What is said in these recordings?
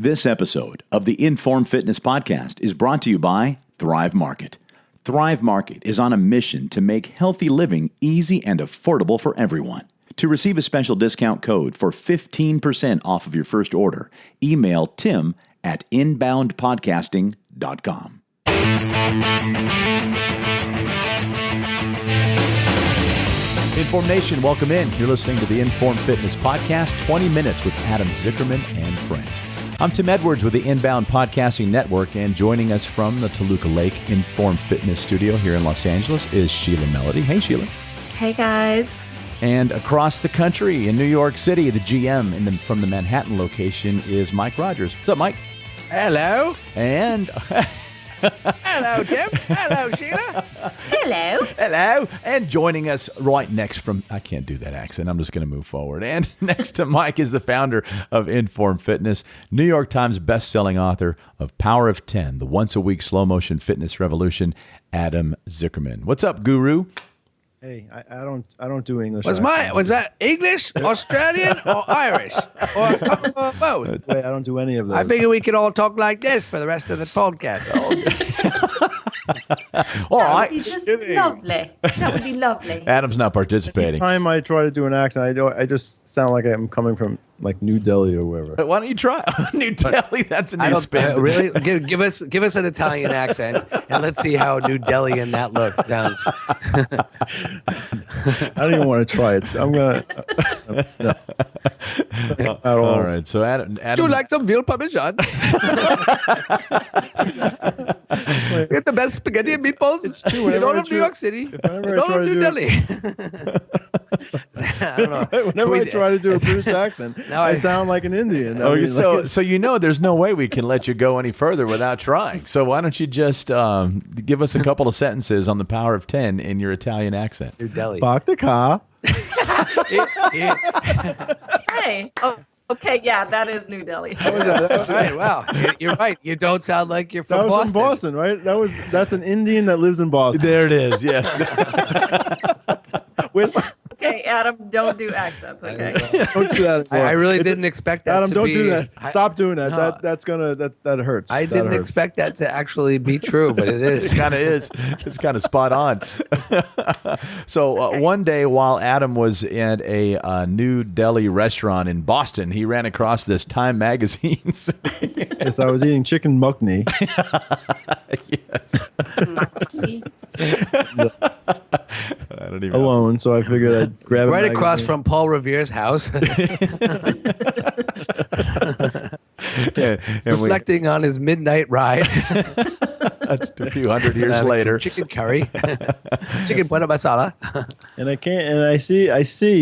This episode of the Informed Fitness Podcast is brought to you by Thrive Market. Thrive Market is on a mission to make healthy living easy and affordable for everyone. To receive a special discount code for 15% off of your first order, email Tim at inboundpodcasting.com. Informed Nation, welcome in. You're listening to the Informed Fitness Podcast, 20 minutes with Adam Zimmerman and friends. I'm Tim Edwards with the Inbound Podcasting Network, and joining us from the Toluca Lake Informed Fitness Studio here in Los Angeles is Sheila Melody. Hey, Sheila. Hey, guys. And across the country in New York City, the GM from the Manhattan location is Mike Rogers. What's up, Mike? Hello. And... Hello, Tim. Hello, Sheila. Hello. Hello. And joining us right next from, I can't do that accent. I'm just going to move forward. And next to Mike is the founder of Informed Fitness, New York Times best-selling author of Power of 10, the once-a-week slow-motion fitness revolution, Adam Zimmerman. What's up, guru? Hey, I don't do English. Was that English, Australian, or Irish, or a couple of both? Wait, I don't do any of those. I figure we could all talk like this for the rest of the podcast. All right. That would be just lovely. That would be lovely. Adam's not participating. Every time I try to do an accent, I just sound like I'm coming from like New Delhi or wherever. Why don't you try New Delhi? That's a new spin. Really, give us an Italian accent, and let's see how New Delhian that sounds. I don't even want to try it. So I'm gonna. No. All right. So Adam, Would you like some veal parmesan? Get the best spaghetti and meatballs. It's true. In all of New York City. In all of New Delhi. I don't know. Whenever I try to do a British accent, I sound like an Indian. So you know there's no way we can let you go any further without trying. So why don't you just give us a couple of sentences on the Power of 10 in your Italian accent? New Delhi. Park the car. Hey. Oh, okay. Yeah, that is New Delhi. Right. Wow. You're right. You don't sound like you're from Boston. That was Boston. from Boston, right? That's an Indian that lives in Boston. There it is. Yes. Okay, Adam, don't do accents. Okay. Don't do that. I really didn't expect that. Adam, to don't be, do that. Stop doing that. No. That hurts. I didn't expect that to actually be true, but it is. It kind of is. It's kind of spot on. So one day while Adam was at a New Delhi restaurant in Boston, he ran across this Time magazine. Yes, I was eating chicken mukni. Yes. I don't even Alone, so I figured I'd grab it Right across from Paul Revere's house. Reflecting on his midnight ride. That's a few hundred years later. Chicken curry. Chicken butter masala. And I see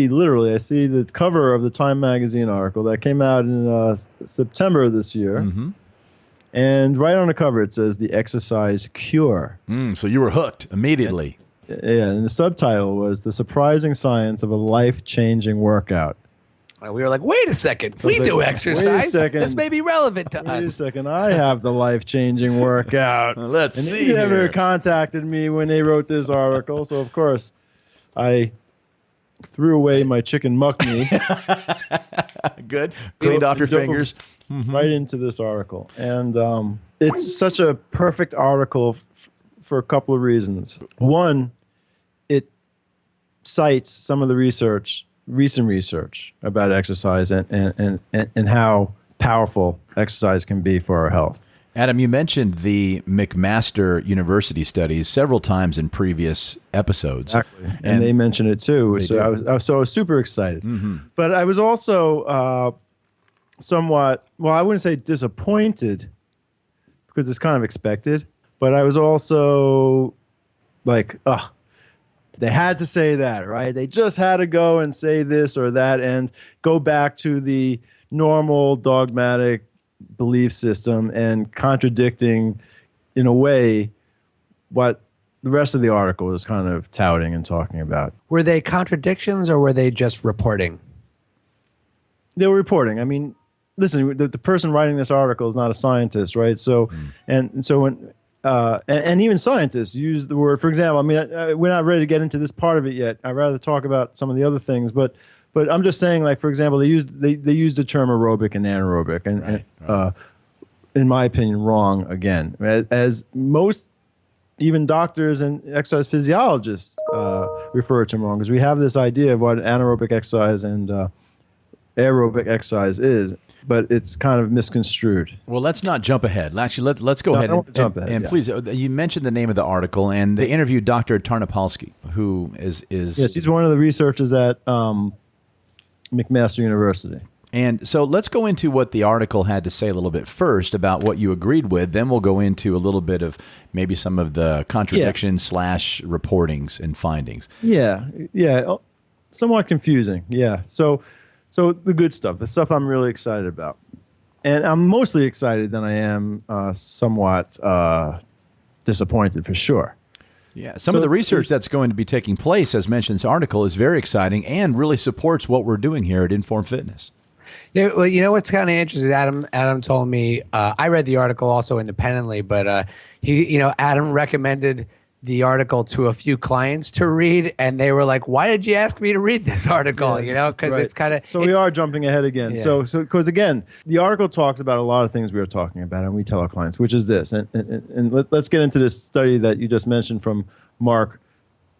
the cover of the Time magazine article that came out in September of this year. Mm-hmm. And right on the cover it says the exercise cure. So you were hooked immediately. Yeah, and the subtitle was The Surprising Science of a Life-Changing Workout. We were like, wait a second. We do exercise. Wait a second. This may be relevant to Wait a us. second. I have the life-changing workout. Let's and see they never here. contacted me when they wrote this article, so of course I threw away my chicken mukni. Good. Cleaned off your fingers. Right into this article. And it's such a perfect article for a couple of reasons. One, it cites some of the recent research about exercise and how powerful exercise can be for our health. Adam, you mentioned the McMaster University studies several times in previous episodes. Exactly. And they mentioned it too. So do. I was super excited. Mm-hmm. But I was also somewhat, well, I wouldn't say disappointed because it's kind of expected, but I was also like, they had to say that, right? They just had to go and say this or that and go back to the normal dogmatic belief system and contradicting, in a way, what the rest of the article was kind of touting and talking about. Were they contradictions or were they just reporting? They were reporting. I mean, listen, the person writing this article is not a scientist, right? So, and so when and even scientists use the word. For example, I mean, we're not ready to get into this part of it yet. I'd rather talk about some of the other things, but But I'm just saying, like, for example, they used the term aerobic and anaerobic, and in my opinion, wrong again. As most, even doctors and exercise physiologists refer to them wrong, because we have this idea of what anaerobic exercise and aerobic exercise is, but it's kind of misconstrued. Well, let's not jump ahead. Actually, let's go ahead and please, you mentioned the name of the article, and they interviewed Dr. Tarnopolsky, who is yes, he's one of the researchers at McMaster University. And so let's go into what the article had to say a little bit first about what you agreed with. Then we'll go into a little bit of maybe some of the contradictions / reportings and findings. Yeah, somewhat confusing. Yeah, so the good stuff, the stuff I'm really excited about. And I'm mostly excited than I am somewhat disappointed, for sure. Yeah, some of the research that's going to be taking place, as mentioned in this article, is very exciting and really supports what we're doing here at Informed Fitness. Yeah, well, you know what's kind of interesting? Adam told me, I read the article also independently, but Adam recommended the article to a few clients to read, and they were like, "Why did you ask me to read this article?" Yes, Because right. it's kind of we are jumping ahead again. Yeah. So because again, the article talks about a lot of things we are talking about, and we tell our clients, which is this. And let's get into this study that you just mentioned from Mark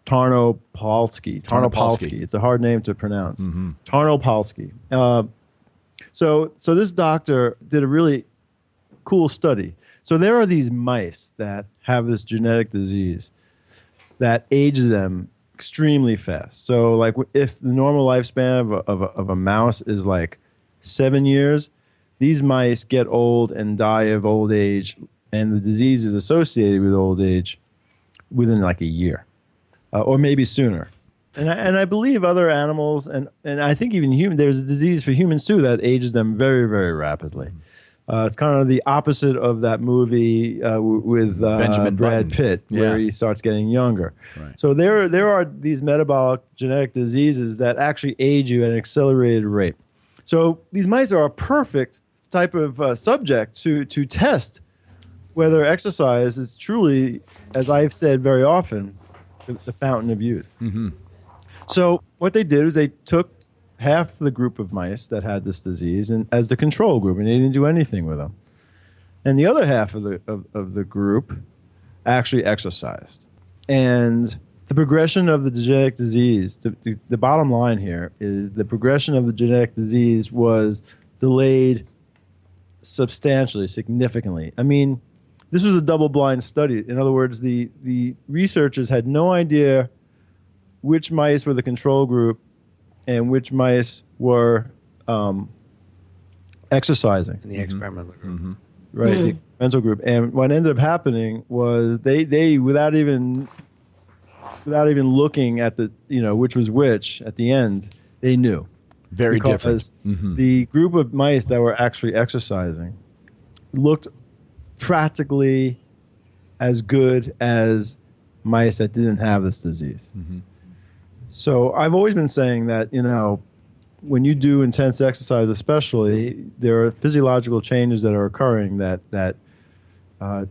Tarnopolsky. Tarnopolsky. It's a hard name to pronounce. Mm-hmm. Tarnopolsky. So this doctor did a really cool study. So there are these mice that have this genetic disease that ages them extremely fast. So like if the normal lifespan of a mouse is like 7 years, these mice get old and die of old age, and the disease is associated with old age within like a year or maybe sooner. And I believe other animals, and I think even human, there's a disease for humans too that ages them very, very rapidly. It's kind of the opposite of that movie with Brad Pitt, where he starts getting younger. Right. So there are these metabolic genetic diseases that actually age you at an accelerated rate. So these mice are a perfect type of subject to test whether exercise is truly, as I've said very often, the fountain of youth. Mm-hmm. So what they did is they took half the group of mice that had this disease and as the control group, and they didn't do anything with them. And the other half of the group actually exercised. And the progression of the genetic disease, the bottom line here is the progression of the genetic disease was delayed substantially, significantly. I mean, this was a double-blind study. In other words, the researchers had no idea which mice were the control group and which mice were exercising. in the experimental group. Mm-hmm. Right, the experimental group. And what ended up happening was they without even looking at the, which was which at the end, they knew. Very different. Because the group of mice that were actually exercising looked practically as good as mice that didn't have this disease. Mm-hmm. So I've always been saying that, when you do intense exercise especially, there are physiological changes that are occurring that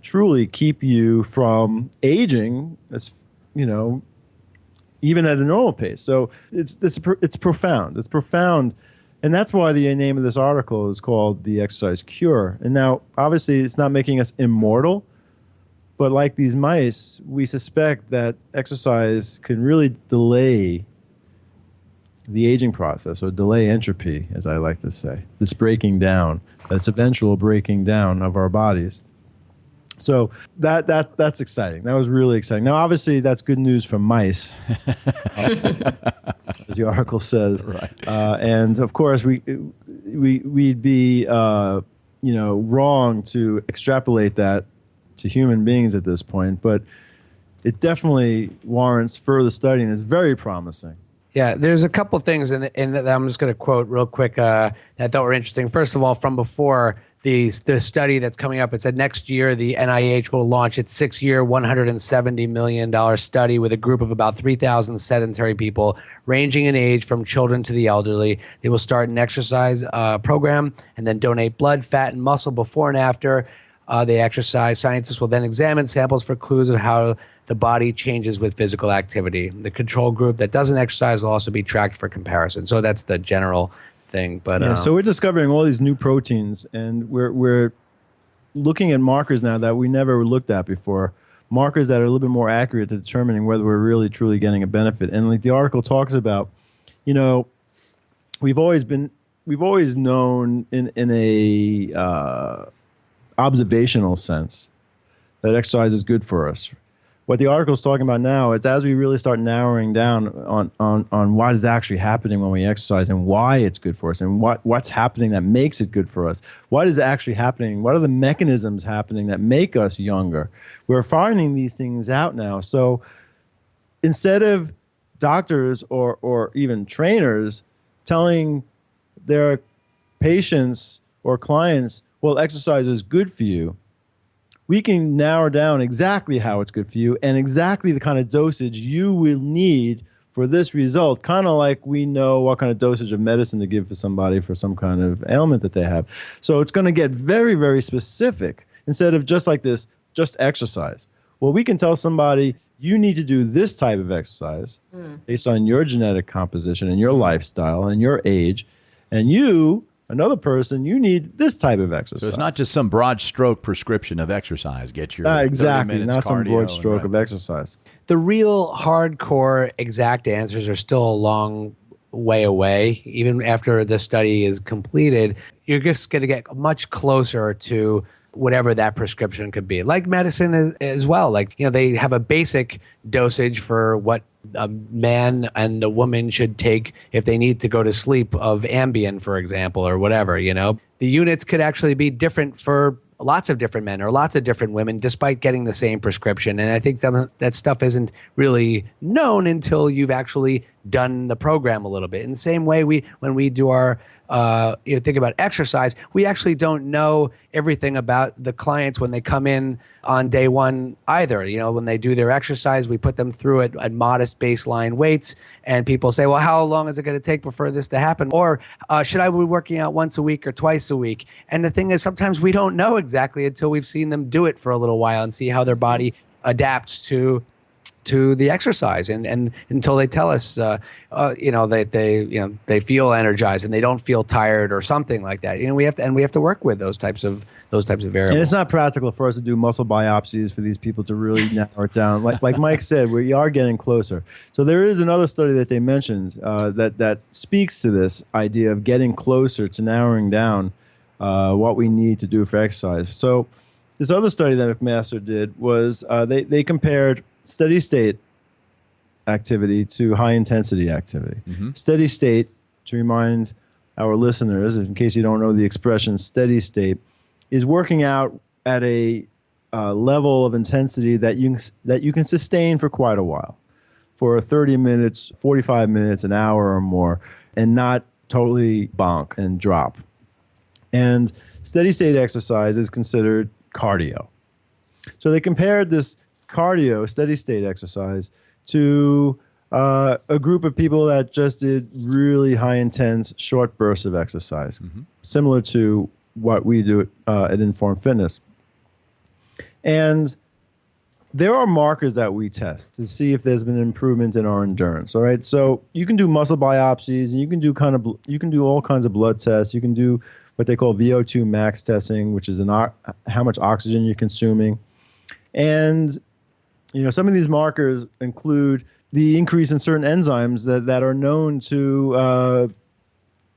truly keep you from aging, as even at a normal pace. So it's profound. It's profound. And that's why the name of this article is called The Exercise Cure. And now, obviously, it's not making us immortal, but like these mice, we suspect that exercise can really delay the aging process, or delay entropy, as I like to say, this breaking down, this eventual breaking down of our bodies. So that's exciting. That was really exciting. Now, obviously, that's good news for mice, as the article says. Right. And of course, we'd be wrong to extrapolate that to human beings at this point, but it definitely warrants further study and is very promising. Yeah, there's a couple things in that I'm just going to quote real quick that I thought were interesting. First of all, from before the study that's coming up, it said next year the NIH will launch its 6-year, $170 million study with a group of about 3,000 sedentary people ranging in age from children to the elderly. They will start an exercise program and then donate blood, fat, and muscle before and after. they exercise. Scientists will then examine samples for clues of how the body changes with physical activity. The control group that doesn't exercise will also be tracked for comparison. So that's the general thing. But yeah, so we're discovering all these new proteins, and we're looking at markers now that we never looked at before. Markers that are a little bit more accurate to determining whether we're really truly getting a benefit. And like the article talks about, we've always known in a observational sense that exercise is good for us. What the article is talking about now is as we really start narrowing down on what is actually happening when we exercise and why it's good for us and what's happening that makes it good for us. What is actually happening? What are the mechanisms happening that make us younger? We're finding these things out now. So instead of doctors or even trainers telling their patients or clients, well, exercise is good for you, we can narrow down exactly how it's good for you and exactly the kind of dosage you will need for this result, kind of like we know what kind of dosage of medicine to give for somebody for some kind of ailment that they have. So it's going to get very, very specific instead of just like this, just exercise. Well, we can tell somebody, you need to do this type of exercise based on your genetic composition and your lifestyle and your age, and you, another person, you need this type of exercise. So it's not just some broad stroke prescription of exercise. Get your 30 exactly, minutes not some cardio broad stroke right. of exercise. the real hardcore exact answers are still a long way away. Even after the study is completed, you're just going to get much closer to whatever that prescription could be. Like medicine as well. Like, they have a basic dosage for what a man and a woman should take if they need to go to sleep of Ambien, for example, or whatever, The units could actually be different for lots of different men or lots of different women, despite getting the same prescription. And I think that stuff isn't really known until you've actually done the program a little bit. In the same way, when we do our think about exercise, we actually don't know everything about the clients when they come in on day one either. When they do their exercise, we put them through it at modest baseline weights, and people say, well, how long is it going to take for this to happen? Or should I be working out once a week or twice a week? And the thing is, sometimes we don't know exactly until we've seen them do it for a little while and see how their body adapts to the exercise, and until they tell us, they feel energized and they don't feel tired or something like that. We have to work with those types of variables. And it's not practical for us to do muscle biopsies for these people to really narrow it down. Like Mike said, we are getting closer. So there is another study that they mentioned that speaks to this idea of getting closer to narrowing down what we need to do for exercise. So this other study that McMaster did was they compared steady state activity to high intensity activity. Mm-hmm. Steady state, to remind our listeners, in case you don't know the expression steady state, is working out at a level of intensity that you can sustain for quite a while, for 30 minutes, 45 minutes, an hour or more, and not totally bonk and drop. And steady state exercise is considered cardio. So they compared this cardio, steady state exercise, to a group of people that just did really high intense short bursts of exercise, similar to what we do at Informed Fitness. And there are markers that we test to see if there's been an improvement in our endurance. All right, so you can do muscle biopsies, and you can do all kinds of blood tests. You can do what they call VO2 max testing, which is how much oxygen you're consuming, and some of these markers include the increase in certain enzymes that are known to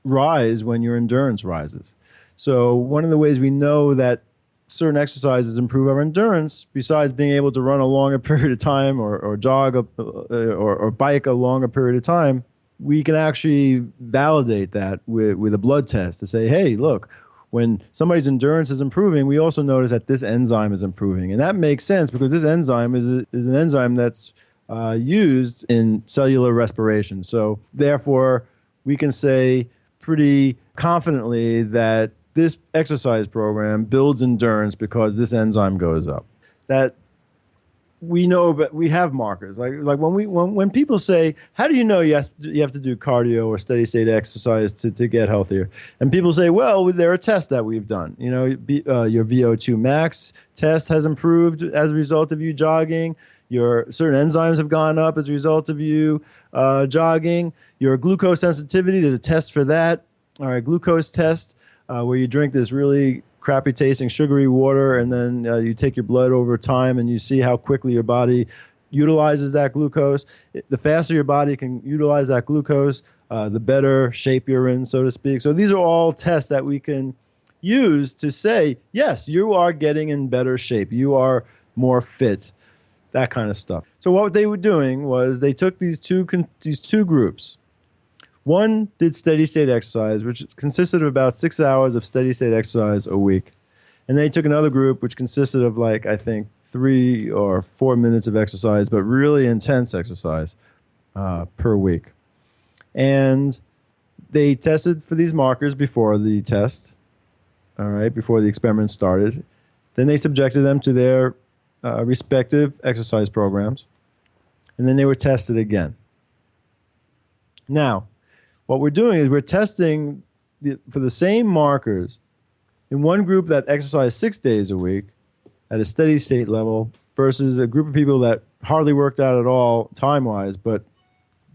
rise when your endurance rises. So one of the ways we know that certain exercises improve our endurance, besides being able to run a longer period of time or jog or bike a longer period of time, we can actually validate that with a blood test to say, hey, look, when somebody's endurance is improving, we also notice that this enzyme is improving. And that makes sense because this enzyme is an enzyme that's used in cellular respiration. So therefore, we can say pretty confidently that this exercise program builds endurance because this enzyme goes up. That we know, but we have markers. Like when people say, "How do you know you have to do cardio or steady state exercise to get healthier?" And people say, "Well, there are tests that we've done. You know, your VO2 max test has improved as a result of you jogging. Your certain enzymes have gone up as a result of you jogging. Your glucose sensitivity, there's a test for that. All right, glucose test where you drink this really crappy tasting sugary water, and then you take your blood over time and you see how quickly your body utilizes that glucose. The faster your body can utilize that glucose, the better shape you're in, so to speak. So these are all tests that we can use to say, yes, you are getting in better shape. You are more fit, that kind of stuff. So what they were doing was they took these two groups. One did steady state exercise, which consisted of about 6 hours of steady state exercise a week. And they took another group, which consisted of like, I think, 3 or 4 minutes of exercise, but really intense exercise per week. And they tested for these markers before the test, all right, before the experiment started. Then they subjected them to their respective exercise programs. And then they were tested again. Now, what we're doing is we're testing for the same markers in one group that exercised 6 days a week at a steady state level versus a group of people that hardly worked out at all time-wise, but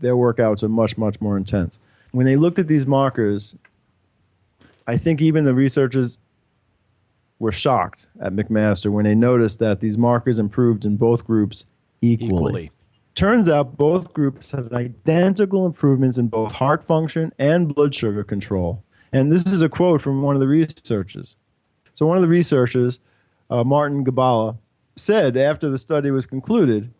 their workouts are much, much more intense. When they looked at these markers, I think even the researchers were shocked at McMaster when they noticed that these markers improved in both groups equally. Turns out both groups had identical improvements in both heart function and blood sugar control. And this is a quote from one of the researchers. So one of the researchers, Martin Gabala, said after the study was concluded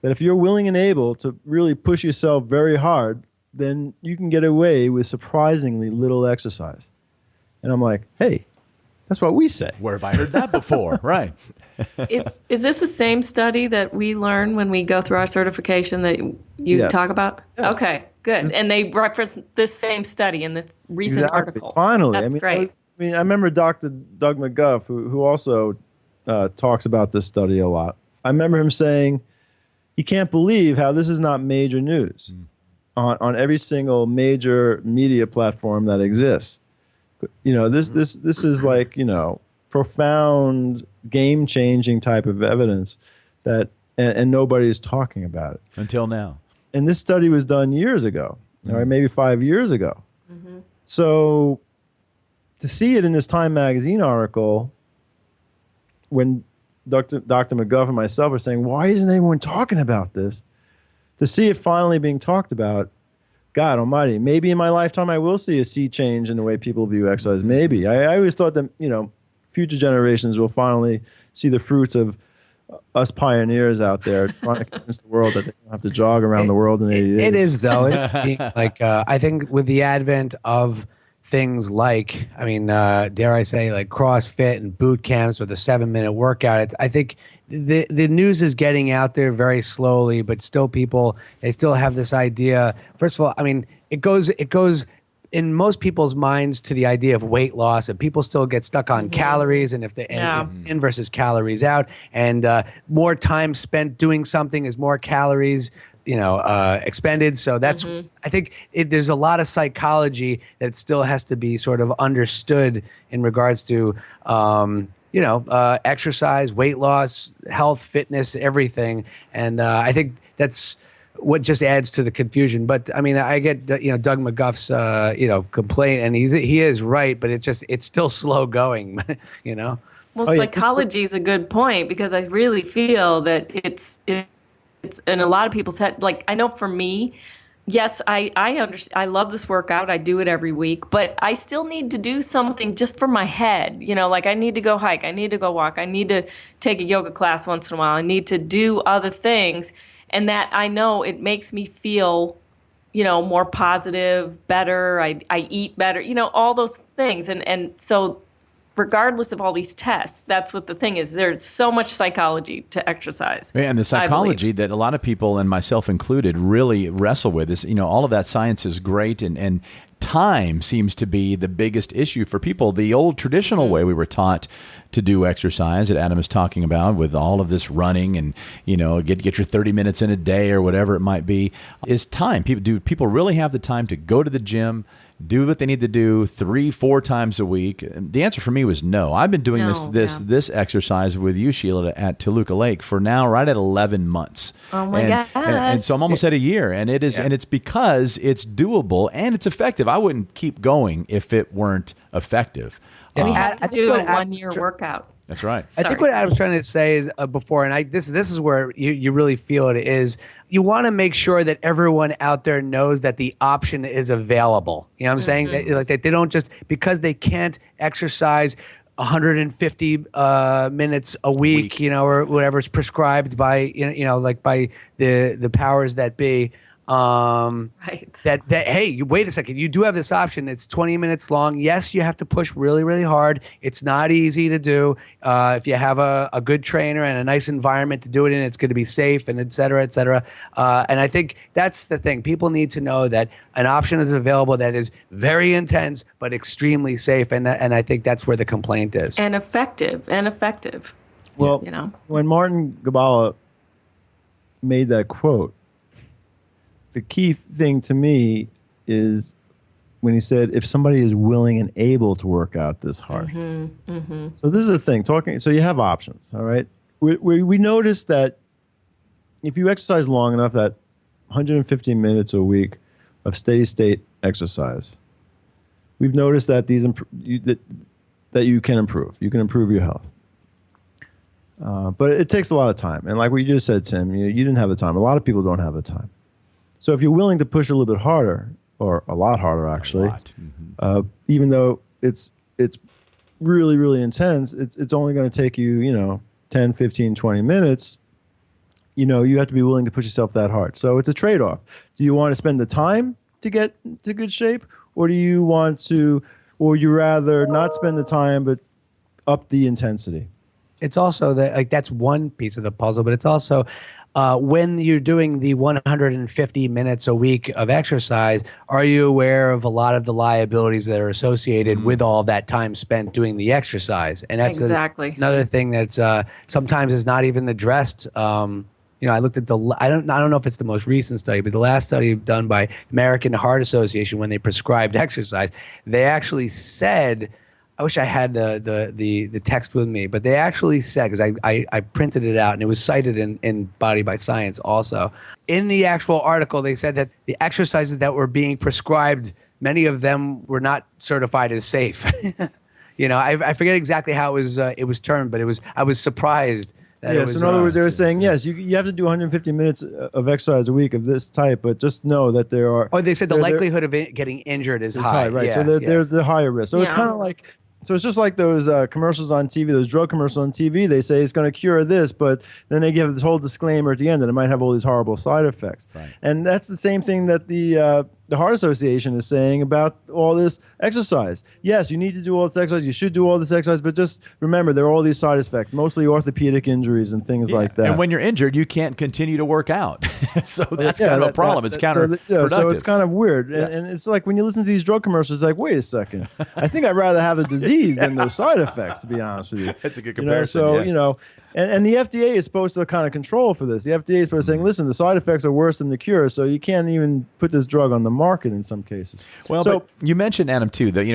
that if you're willing and able to really push yourself very hard, then you can get away with surprisingly little exercise. And I'm like, hey, that's what we say. Where have I heard that before? Right. Is this the same study that we learn when we go through our certification that you Yes. talk about? Yes. Okay, good. And they reference this same study in this recent article. Finally. That's great. I remember Dr. Doug McGuff, who also talks about this study a lot. I remember him saying he can't believe how this is not major news on every single major media platform that exists. You know, this is like, you know, profound, game-changing type of evidence that, and nobody is talking about it. Until now. And this study was done years ago, all right, maybe 5 years ago. Mm-hmm. So to see it in this Time magazine article, when Dr. McGuff and myself are saying, why isn't anyone talking about this? To see it finally being talked about, God almighty, maybe in my lifetime I will see a sea change in the way people view exercise. Maybe. I always thought that, you know, future generations will finally see the fruits of us pioneers out there trying to convince the world that they don't have to jog around the world in 80 days. It is, though. It's being, like, I think with the advent of things like, I mean, dare I say, like CrossFit and boot camps or the 7-minute workout, I think the news is getting out there very slowly, but still they still have this idea. First of all, I mean, it goes in most people's minds to the idea of weight loss, and people still get stuck on calories and in versus calories out, and more time spent doing something is more calories, you know, expended. So that's, I think there's a lot of psychology that still has to be sort of understood in regards to, you know, exercise, weight loss, health, fitness, everything. And I think that's what just adds to the confusion. But I mean, I get, you know, Doug McGuff's, you know, complaint, and he is right, but it's still slow going, you know? Well, psychology is a good point, because I really feel that it's in a lot of people's head. Like, I know for me, yes, I understand. I love this workout. I do it every week, but I still need to do something just for my head. You know, like I need to go hike. I need to go walk. I need to take a yoga class once in a while. I need to do other things. And that, I know, it makes me feel, you know, more positive, better. I eat better, you know, all those things. And so regardless of all these tests, that's what the thing is. There's so much psychology to exercise. Yeah, and the psychology that a lot of people, and myself included, really wrestle with is, you know, all of that science is great. And time seems to be the biggest issue for people. The old traditional way we were taught to do exercise that Adam is talking about, with all of this running and, get your 30 minutes in a day or whatever it might be, is time. People really have the time to go to the gym, do what they need to do 3-4 times a week? The answer for me was no. I've been doing this exercise with you, Sheila, at Toluca Lake for now right at 11 months. Oh my gosh. And so I'm almost at a year, and it is, and it's because it's doable and it's effective. I wouldn't keep going if it weren't effective. We have to do a 1-year workout. That's right. I think what Adam's trying to say is before, and this is where you really feel it, is you want to make sure that everyone out there knows that the option is available. You know what I'm saying? That they don't just, because they can't exercise 150 minutes a week, or whatever is prescribed by, like by the powers that be. Right. That hey, wait a second, you do have this option. It's 20 minutes long. Yes, you have to push really, really hard. It's not easy to do. If you have a good trainer and a nice environment to do it in, it's going to be safe, and et cetera, et cetera. And I think that's the thing. People need to know that an option is available that is very intense but extremely safe, and I think that's where the complaint is. And effective. Well, when Martin Gabala made that quote, the key thing to me is when he said, if somebody is willing and able to work out this hard. So this is the thing, so you have options, all right? We noticed that if you exercise long enough, that 150 minutes a week of steady state exercise, we've noticed that that you can improve. You can improve your health. But it takes a lot of time. And like what you just said, Tim, you didn't have the time. A lot of people don't have the time. So if you're willing to push a little bit harder, or a lot harder actually, even though it's really, really intense, it's only going to take you, 10, 15, 20 minutes, you have to be willing to push yourself that hard. So it's a trade-off. Do you want to spend the time to get to good shape, or or you rather not spend the time but up the intensity? It's also that's one piece of the puzzle, but it's also when you're doing the 150 minutes a week of exercise, are you aware of a lot of the liabilities that are associated with all that time spent doing the exercise? And that's exactly another thing that's sometimes is not even addressed. I looked at I don't know if it's the most recent study, but the last study done by American Heart Association, when they prescribed exercise, they actually said, I wish I had the text with me, but they actually said, because I printed it out and it was cited in Body by Science also. In the actual article, they said that the exercises that were being prescribed, many of them were not certified as safe. I forget exactly how it was termed, but I was surprised. Yes, in other words, they were saying, yes, you have to do 150 minutes of exercise a week of this type, but just know that there are... Oh, they said the likelihood of getting injured is high. Right, so there's the higher risk. So it's kind of like... So it's just like those commercials on TV, those drug commercials on TV. They say it's going to cure this, but then they give this whole disclaimer at the end that it might have all these horrible side effects. Right. And that's the same thing that the Heart Association is saying about all this exercise. Yes, you need to do all this exercise. You should do all this exercise, but just remember there are all these side effects, mostly orthopedic injuries and things like that. And when you're injured, you can't continue to work out. So that's kind of a problem. It's counterproductive. So it's kind of weird. And it's like when you listen to these drug commercials, it's like, wait a second. I think I'd rather have the disease than those side effects, to be honest with you. That's a good comparison. And the FDA is supposed to kind of control for this. The FDA is supposed to say, listen, the side effects are worse than the cure, so you can't even put this drug on the market in some cases. Well, but you mentioned, Adam, too, that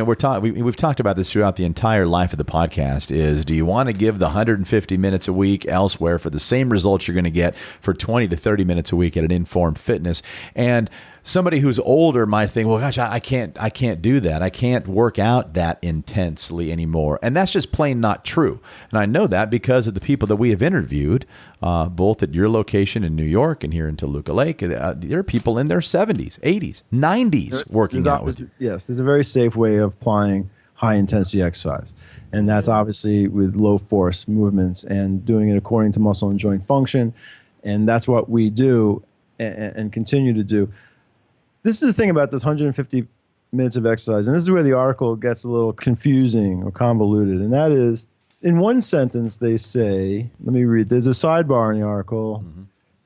we've talked about this throughout the entire life of the podcast, is do you want to give the 150 minutes a week elsewhere for the same results you're going to get for 20 to 30 minutes a week at an Informed Fitness? And somebody who's older might think, well, gosh, I can't do that. I can't work out that intensely anymore. And that's just plain not true. And I know that because of the people that we have interviewed, both at your location in New York and here in Toluca Lake. There are people in their 70s, 80s, 90s working out with you. Yes, there's a very safe way of applying high-intensity exercise. And that's obviously with low-force movements and doing it according to muscle and joint function. And that's what we do and continue to do. This is the thing about this 150 minutes of exercise, and this is where the article gets a little confusing or convoluted, and that is, in one sentence they say, let me read, there's a sidebar in the article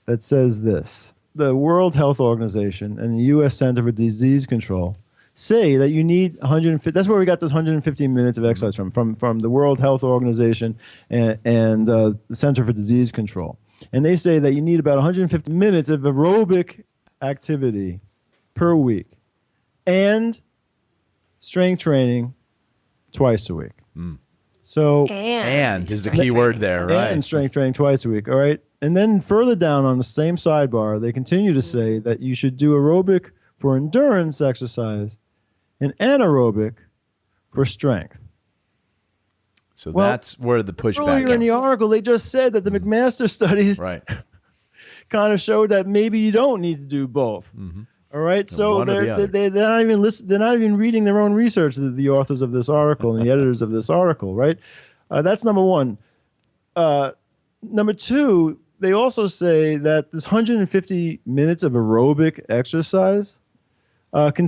that says this: the World Health Organization and the U.S. Center for Disease Control say that you need 150. That's where we got this 150 minutes of exercise from the World Health Organization and the Center for Disease Control. And they say that you need about 150 minutes of aerobic activity per week and strength training twice a week. So And is the key word there, right? and strength training twice a week, all right? And then further down on the same sidebar, they continue to say that you should do aerobic for endurance exercise and anaerobic for strength. So that's where the pushback Earlier in comes. the article, they just said that the McMaster studies Right. kind of showed that maybe you don't need to do both. All right, so one or the other. they're not even they're not even reading their own research. The authors of this article and the editors of this article, right? That's number one. Number two, they also say that this 150 minutes of aerobic exercise can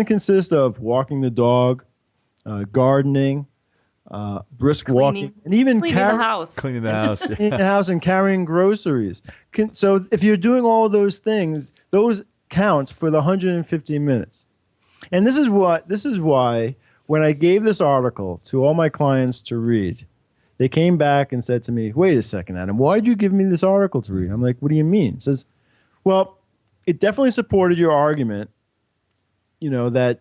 consist of walking the dog, gardening, brisk walking, and even Cleaning the house. Cleaning the house. Yeah. in the house and carrying groceries. So if you're doing all those things, those count for the 150 minutes. And this is why when I gave this article to all my clients to read, they came back and said to me, "Wait a second, Adam, why did you give me this article to read?" I'm like, "What do you mean?" It says, "Well, it definitely supported your argument, that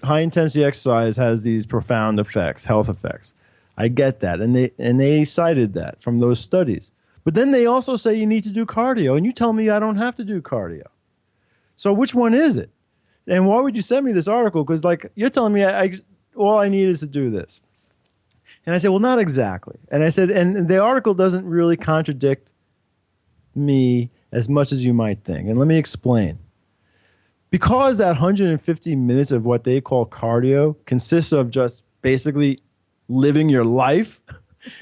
high intensity exercise has these profound effects, health effects. I get that." And they cited that from those studies. But then they also say you need to do cardio, and you tell me I don't have to do cardio. So which one is it? And why would you send me this article? Because you're telling me all I need is to do this. And I said, well, not exactly. And I said, and the article doesn't really contradict me as much as you might think. And let me explain. Because that 150 minutes of what they call cardio consists of just basically living your life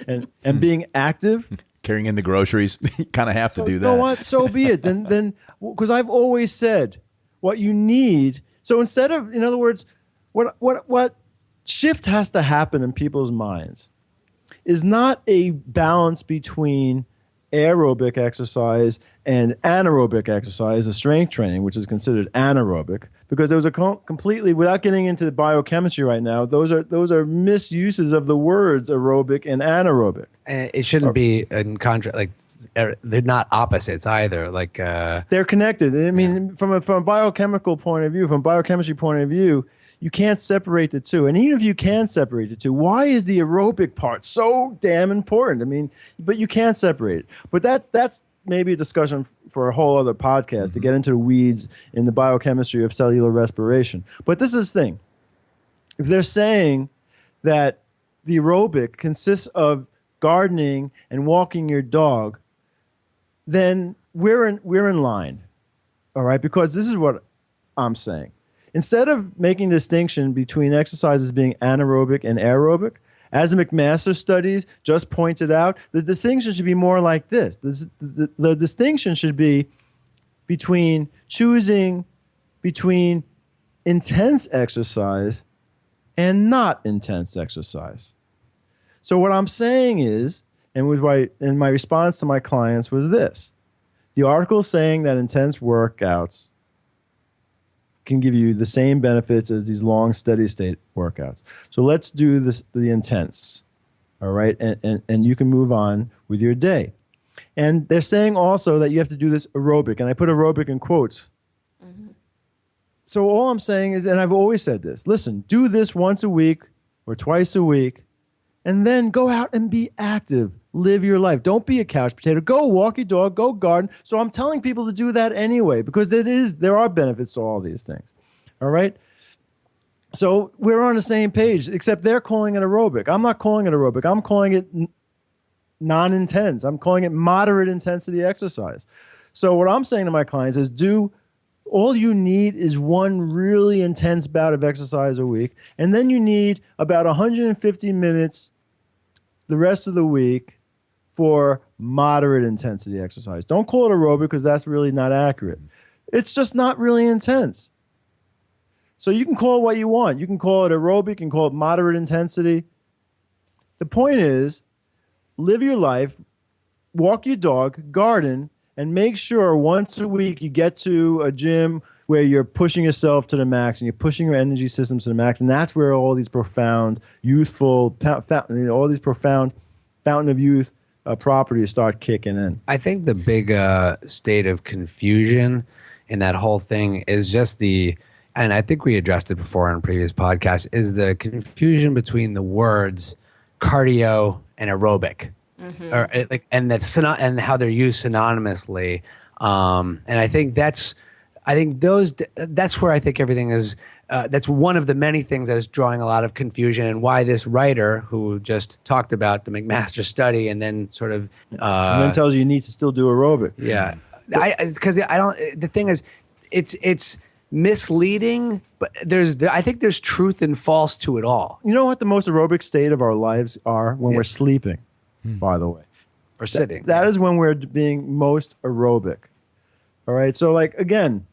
and being active. Carrying in the groceries. You kind of have to do that. You know what? So be it. Then, because I've always said what you need. So instead of, in other words, what shift has to happen in people's minds is not a balance between aerobic exercise and anaerobic exercise, a strength training, which is considered anaerobic, because there was a completely, without getting into the biochemistry right now, those are misuses of the words aerobic and anaerobic. And it shouldn't be in contrast. They're not opposites either. They're connected. I mean, from a biochemical point of view, from a biochemistry point of view, you can't separate the two. And even if you can separate the two, why is the aerobic part so damn important? I mean, but you can't separate it. But that's maybe a discussion for a whole other podcast to get into the weeds in the biochemistry of cellular respiration. But this is the thing. If they're saying that the aerobic consists of gardening and walking your dog, then we're in line. All right? Because this is what I'm saying. Instead of making a distinction between exercises being anaerobic and aerobic, as the McMaster studies just pointed out, the distinction should be more like this. The distinction should be choosing between intense exercise and not intense exercise. So what I'm saying is, and my response to my clients was this: the article is saying that intense workouts can give you the same benefits as these long steady state workouts. So let's do the intense, all right? And you can move on with your day. And they're saying also that you have to do this aerobic, and I put aerobic in quotes. So all I'm saying is, and I've always said this, listen, do this once a week or twice a week, and then go out and be active. Live your life. Don't be a couch potato. Go walk your dog. Go garden. So I'm telling people to do that anyway, because there are benefits to all these things. All right? So we're on the same page, except they're calling it aerobic. I'm not calling it aerobic. I'm calling it non-intense. I'm calling it moderate intensity exercise. So what I'm saying to my clients is all you need is one really intense bout of exercise a week, and then you need about 150 minutes the rest of the week for moderate intensity exercise. Don't call it aerobic, because that's really not accurate. It's just not really intense. So you can call it what you want. You can call it aerobic, you can call it moderate intensity. The point is, live your life, walk your dog, garden, and make sure once a week you get to a gym where you're pushing yourself to the max and you're pushing your energy systems to the max, and that's where all these profound, youthful, all these profound fountain of youth properties start kicking in. I think the big state of confusion in that whole thing is just and I think we addressed it before on previous podcasts, is the confusion between the words cardio and aerobic, and how they're used synonymously. And I think that's where I think everything is. That's one of the many things that is drawing a lot of confusion, and why this writer who just talked about the McMaster study and then sort of and then tells you need to still do aerobic. Yeah, because I don't. The thing is, it's misleading, but I think there's truth and false to it all. You know what the most aerobic state of our lives are? When we're sleeping, by the way. Or sitting. That is when we're being most aerobic. All right. So, like, again,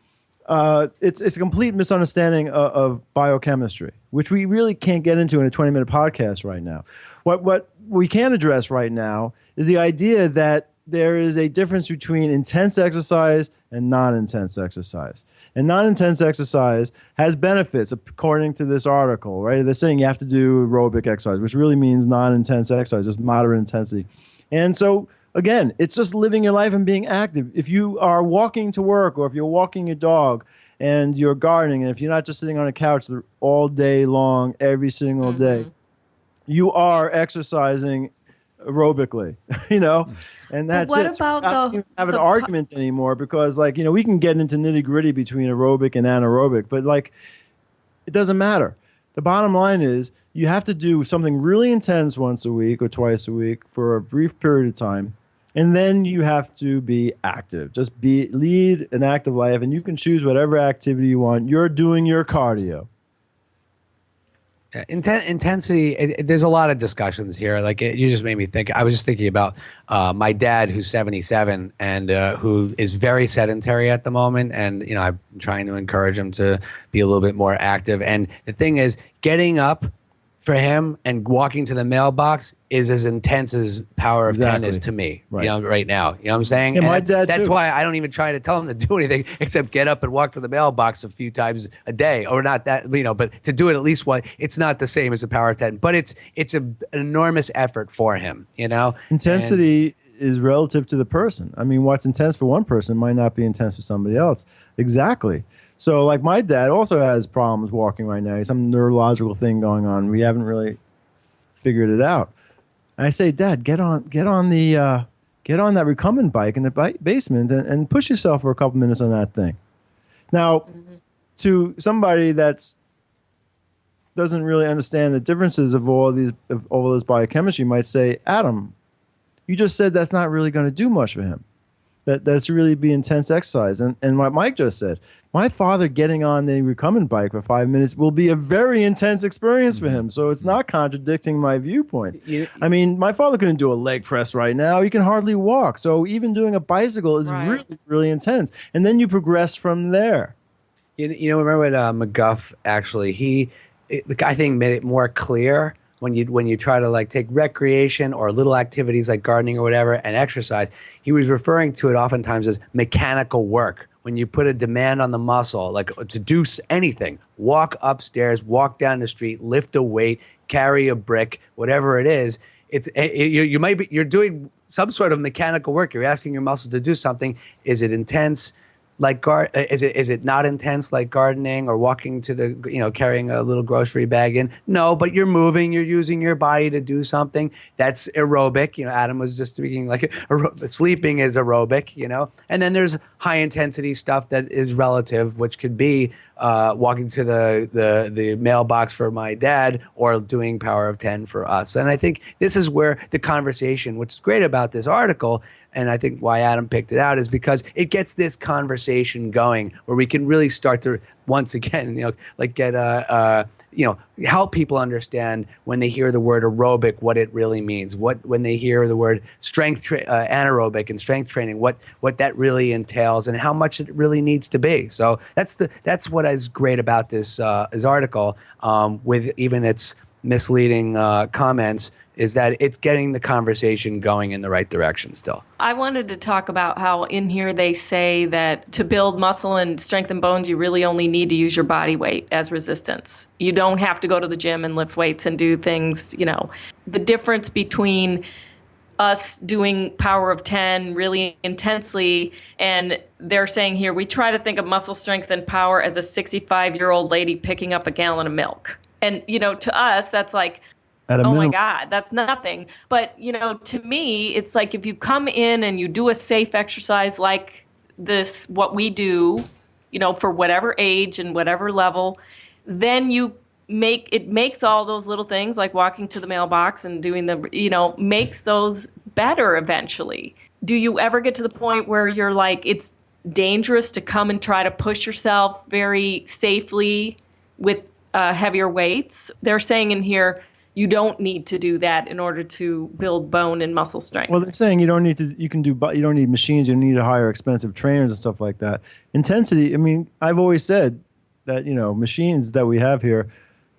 it's a complete misunderstanding of biochemistry, which we really can't get into in a 20-minute podcast right now. What we can address right now is the idea that there is a difference between intense exercise and non-intense exercise. And non-intense exercise has benefits, according to this article, right? They're saying you have to do aerobic exercise, which really means non-intense exercise, just moderate intensity. And so, again, it's just living your life and being active. If you are walking to work, or if you're walking your dog and you're gardening, and if you're not just sitting on a couch all day long, every single day, you are exercising aerobically, and that's what it. about I don't even have an argument anymore, because, like, we can get into nitty gritty between aerobic and anaerobic, but, like, it doesn't matter. The bottom line is you have to do something really intense once a week or twice a week for a brief period of time, and then you have to be active. Just lead an active life, and you can choose whatever activity you want. You're doing your cardio. Intensity, there's a lot of discussions here. Like, you just made me think. I was just thinking about my dad, who's 77 and who is very sedentary at the moment. And, I'm trying to encourage him to be a little bit more active. And the thing is, getting up for him and walking to the mailbox is as intense as power of 10 is to me, right now. You know what I'm saying? Yeah, and my dad that's too. why I don't even try to tell him to do anything except get up and walk to the mailbox a few times a day, or not that, but to do it at least one. It's not the same as the power of 10, but it's an enormous effort for him, Intensity is relative to the person. I mean, what's intense for one person might not be intense for somebody else. Exactly. So, like, my dad also has problems walking right now. He has some neurological thing going on. We haven't really figured it out. And I say, Dad, get on that recumbent bike in the basement and push yourself for a couple minutes on that thing. Now, to somebody that's doesn't really understand the differences of all this biochemistry, might say, Adam, you just said that's not really going to do much for him. That's really be intense exercise. And what Mike just said, my father getting on the recumbent bike for 5 minutes will be a very intense experience for him. So it's not contradicting my viewpoint. I mean, my father couldn't do a leg press right now. He can hardly walk. So even doing a bicycle is really, really intense. And then you progress from there. Remember when McGuff actually, I think made it more clear when you try to, like, take recreation or little activities like gardening or whatever and exercise. He was referring to it oftentimes as mechanical work. When you put a demand on the muscle, like to do anything, walk upstairs, walk down the street, lift a weight, carry a brick, whatever it is, you're doing some sort of mechanical work. You're asking your muscles to do something. Is it intense? Like is it not intense like gardening or walking to the carrying a little grocery bag in? No, but you're moving, you're using your body to do something. That's aerobic. Adam was just speaking like sleeping is aerobic. And then there's high intensity stuff that is relative, which could be walking to the mailbox for my dad or doing power of 10 for us. And I think this is where the conversation, which is great about this article, and I think why Adam picked it out, is because it gets this conversation going where we can really start to once again, get help people understand when they hear the word aerobic what it really means. When they hear the word anaerobic and strength training, what that really entails and how much it really needs to be. So that's what is great about this article. With even its misleading comments, is that it's getting the conversation going in the right direction still. I wanted to talk about how in here they say that to build muscle and strengthen bones, you really only need to use your body weight as resistance. You don't have to go to the gym and lift weights and do things, The difference between us doing power of 10 really intensely, and they're saying here, we try to think of muscle strength and power as a 65-year-old lady picking up a gallon of milk. And, to us, that's like, my God, that's nothing. But, to me, it's like if you come in and you do a safe exercise like this, what we do, for whatever age and whatever level, then it makes all those little things like walking to the mailbox and doing makes those better eventually. Do you ever get to the point where you're like, it's dangerous to come and try to push yourself very safely with heavier weights? They're saying in here, you don't need to do that in order to build bone and muscle strength. Well, they're saying you don't need to. You don't need machines. You don't need to hire expensive trainers and stuff like that. Intensity. I mean, I've always said that machines that we have here,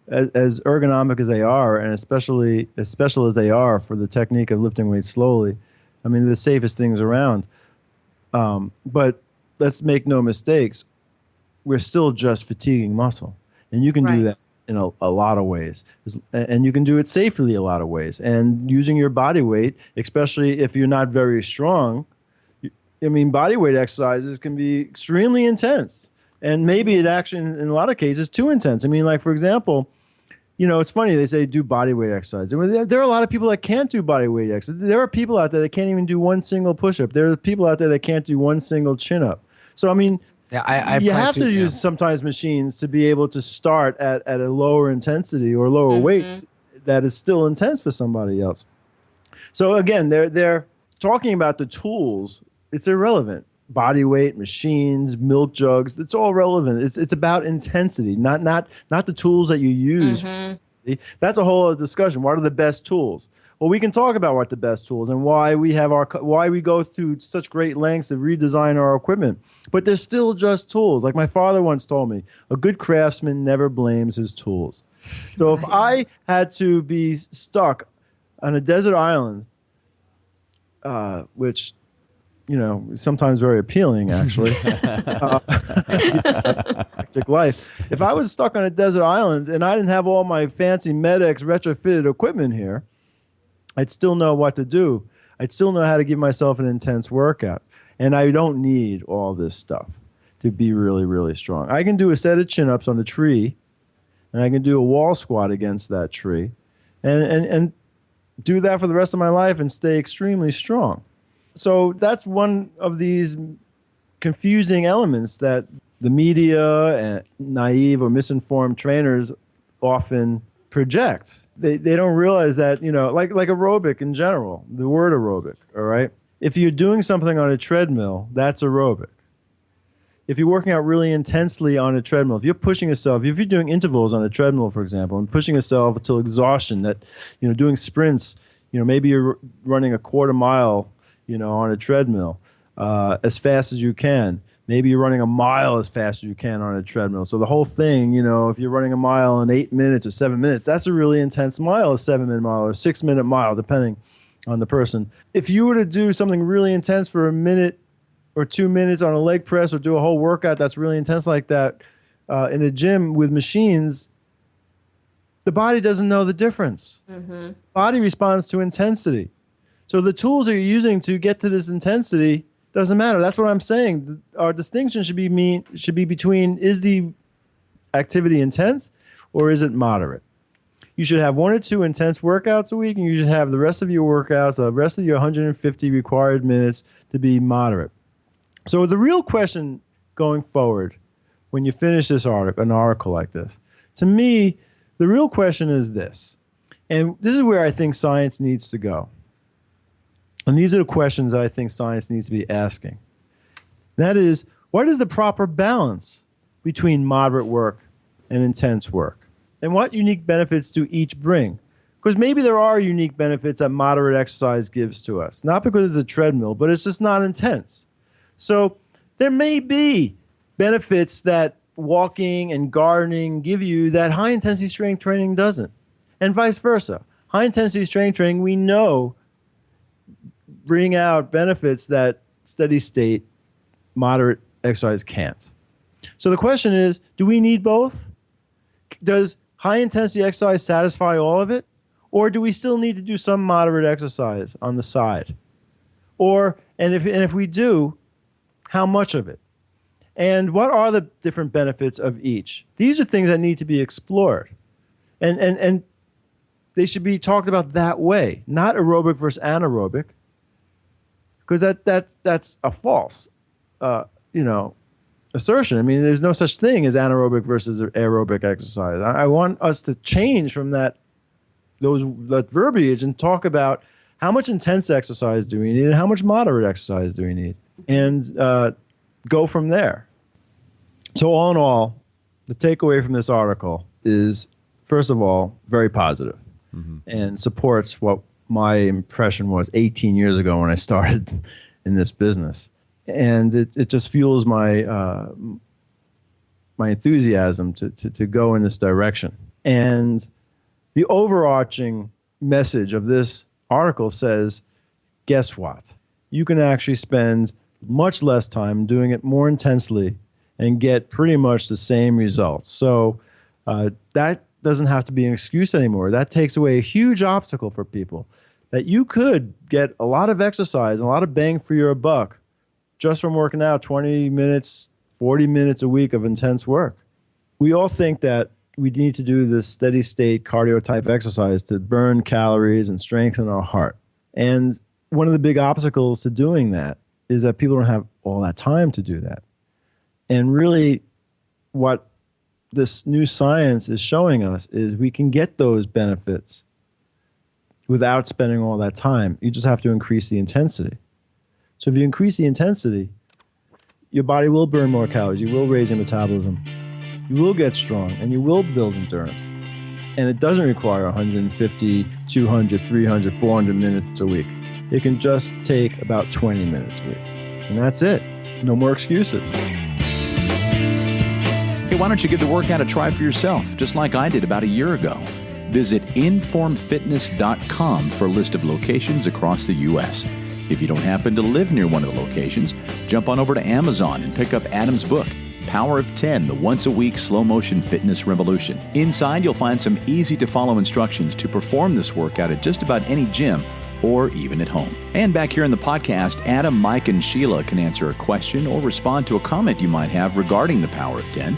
as ergonomic as they are, and especially as special as they are for the technique of lifting weights slowly, I mean, they're the safest things around. But let's make no mistakes. We're still just fatiguing muscle, and you can do that in a lot of ways, and you can do it safely a lot of ways. And using your body weight, especially if you're not very strong, body weight exercises can be extremely intense, and maybe it actually, in a lot of cases, too intense. Like for example, it's funny they say do body weight exercise. There are a lot of people that can't do body weight exercise. There are people out there that can't even do one single push-up. There are people out there that can't do one single chin-up. So Yeah, you have to use sometimes machines to be able to start at a lower intensity or lower weight that is still intense for somebody else. So again, they're talking about the tools. It's irrelevant. Body weight, machines, milk jugs, it's all relevant. It's about intensity, not the tools that you use. That's a whole other discussion. What are the best tools? Well, we can talk about what the best tools and why we go through such great lengths to redesign our equipment. But they're still just tools. Like my father once told me, a good craftsman never blames his tools. So if I had to be stuck on a desert island, which sometimes very appealing, actually, hectic life. If I was stuck on a desert island and I didn't have all my fancy Med-X retrofitted equipment here, I'd still know what to do. I'd still know how to give myself an intense workout. And I don't need all this stuff to be really, really strong. I can do a set of chin-ups on a tree, and I can do a wall squat against that tree, and do that for the rest of my life and stay extremely strong. So that's one of these confusing elements that the media and naive or misinformed trainers often project. They don't realize that, like aerobic in general, the word aerobic, all right? If you're doing something on a treadmill, that's aerobic. If you're working out really intensely on a treadmill, if you're pushing yourself, if you're doing intervals on a treadmill, for example, and pushing yourself until exhaustion, that, doing sprints, maybe you're running a quarter mile, on a treadmill as fast as you can. Maybe you're running a mile as fast as you can on a treadmill. So the whole thing, if you're running a mile in 8 minutes or 7 minutes, that's a really intense mile, a 7-minute mile or a 6-minute mile, depending on the person. If you were to do something really intense for a minute or 2 minutes on a leg press or do a whole workout that's really intense like that in a gym with machines, the body doesn't know the difference. The body responds to intensity. So the tools that you're using to get to this intensity doesn't matter. That's what I'm saying. Our distinction should be between, is the activity intense or is it moderate? You should have 1 or 2 intense workouts a week, and you should have the rest of your workouts, the rest of your 150 required minutes to be moderate. So the real question going forward, when you finish an article like this, to me, the real question is this, and this is where I think science needs to go. And these are the questions that I think science needs to be asking. That is, what is the proper balance between moderate work and intense work? And what unique benefits do each bring? Because maybe there are unique benefits that moderate exercise gives to us. Not because it's a treadmill, but it's just not intense. So there may be benefits that walking and gardening give you that high-intensity strength training doesn't. and vice versa. High-intensity strength training, we know, bring out benefits that steady-state, moderate exercise can't. So the question is, do we need both? Does high-intensity exercise satisfy all of it? Or do we still need to do some moderate exercise on the side? And if we do, how much of it? And what are the different benefits of each? These are things that need to be explored. And they should be talked about that way, not aerobic versus anaerobic, because that's a false assertion. I mean, there's no such thing as anaerobic versus aerobic exercise. I want us to change from that verbiage and talk about how much intense exercise do we need and how much moderate exercise do we need, and go from there. So all in all, the takeaway from this article is, first of all, very positive and supports what my impression was 18 years ago when I started in this business. And it just fuels my my enthusiasm to go in this direction. And the overarching message of this article says, guess what? You can actually spend much less time doing it more intensely and get pretty much the same results. So that doesn't have to be an excuse anymore. That takes away a huge obstacle for people, that you could get a lot of exercise, a lot of bang for your buck just from working out 20 minutes, 40 minutes a week of intense work. We all think that we need to do this steady state cardio type exercise to burn calories and strengthen our heart. And one of the big obstacles to doing that is that people don't have all that time to do that. And really what this new science is showing us is we can get those benefits without spending all that time. You just have to increase the intensity. So if you increase the intensity, your body will burn more calories, you will raise your metabolism, you will get strong, and you will build endurance. And it doesn't require 150, 200, 300, 400 minutes a week. It can just take about 20 minutes a week. And that's it. No more excuses. Hey, why don't you give the workout a try for yourself, just like I did about a year ago? Visit informfitness.com for a list of locations across the U.S. If you don't happen to live near one of the locations, jump on over to Amazon and pick up Adam's book, Power of 10, the once-a-week slow-motion fitness revolution. Inside, you'll find some easy-to-follow instructions to perform this workout at just about any gym or even at home. And back here in the podcast, Adam, Mike, and Sheila can answer a question or respond to a comment you might have regarding the Power of 10.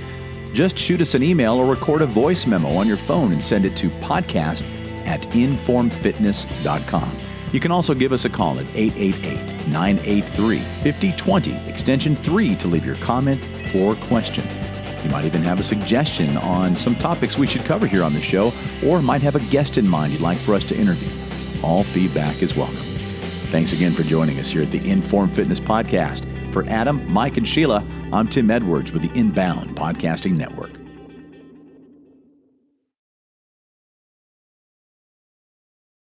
Just shoot us an email or record a voice memo on your phone and send it to podcast@informfitness.com. You can also give us a call at 888-983-5020, extension 3 to leave your comment or question. You might even have a suggestion on some topics we should cover here on the show, or might have a guest in mind you'd like for us to interview. All feedback is welcome. Thanks again for joining us here at the Inform Fitness Podcast. For Adam, Mike, and Sheila, I'm Tim Edwards with the Inbound Podcasting Network.